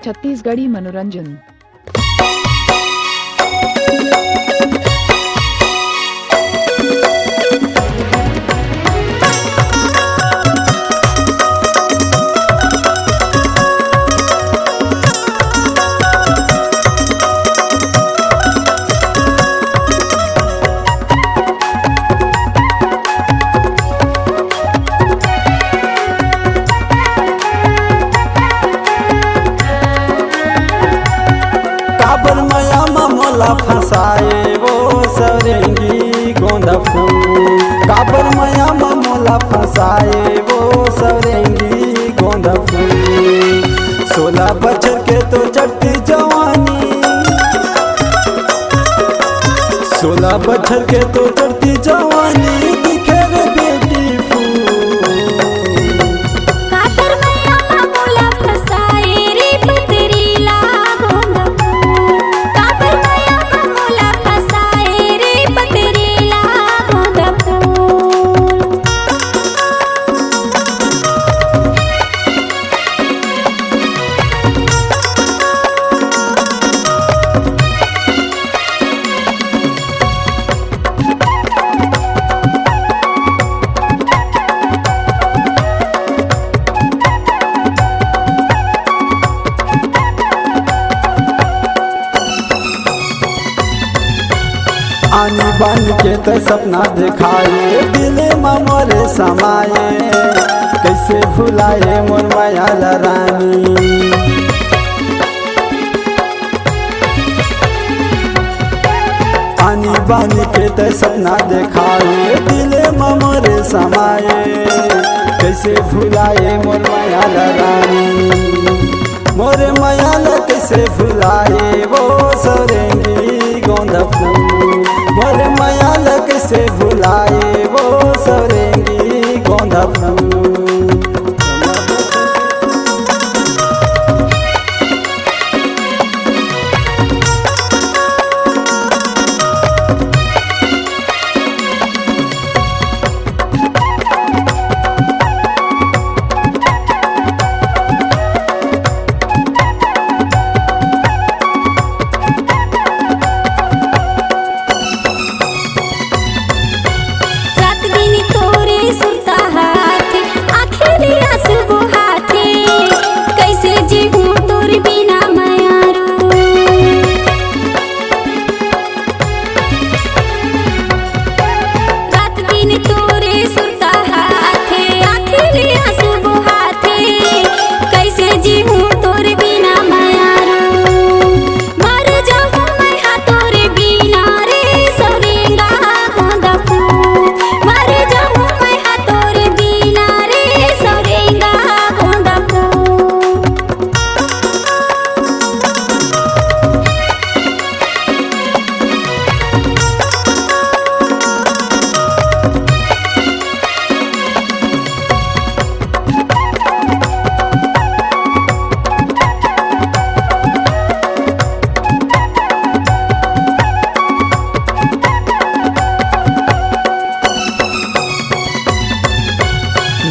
छत्तीसगढ़ी मनोरंजन। काबर माया मोला फसाए वो सवरेंगी गोंदा फूल। काबर माया मोला फसाए वो सवरेंगी गोंदा फूल। 16 बछर के तो चढ़ती जवानी, 16 बछर के तो चढ़ती जवानी दिखे रे बेटी फूल। काबर माया मोला फसाए रे पतरीला गोंदा फूल। काबर माया मोला फसाए रे पतरीला गोंदा फूल। आनी बन के तो सपना दिखाए दिल में मोरे समाए। कैसे भुलाए मोर माया रानी। आनी बन के तो सपना दिखाए दिल में मोरे समाए। कैसे भुलाए मोर माया रानी। मोरे माया कैसे भुलाए वो सवरेंगी गोंदा फूल। मोरे माया कैसे भुलाए वो सवरेंगी गोंदा फूल। रात दिन तोरे सुरता हाथ आखिर आंसू बहाते। कैसे जीऊं तोर बिना मायारू। रात दिन तोरे सुरता हाथ आखिर आंसू बहाते। कैसे जीऊं तोर बिना मायारू। मर जाऊं मैं हाँ तोरे बिना रे सवरेंगा गोंदा फूल। मर जाऊं मैं हाँ तोरे बिना रे सवरेंगा गोंदा फूल।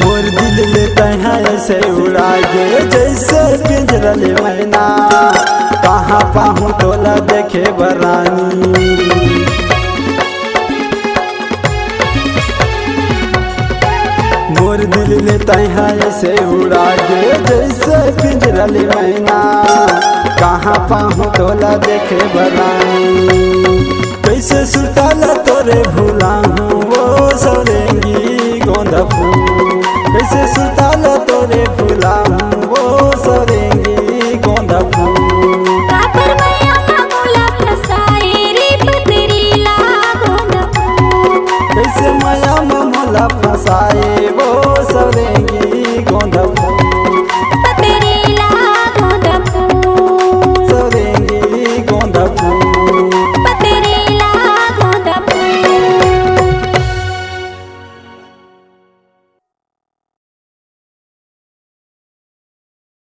मोर दिल लेते हैं ऐसे उड़ा गे जैसे पिंजरा ले मैना। कहाँ पाहूँ तोला देखे बरानी। मोर दिल लेते हैं ऐसे उड़ा गे जैसे पिंजरा ले मैना। कहाँ पाहूँ तोला देखे बरानी। कैसे सुताला तोरे भूला हूँ वो सवरेंगी गोंदा फूल। कैसे सुता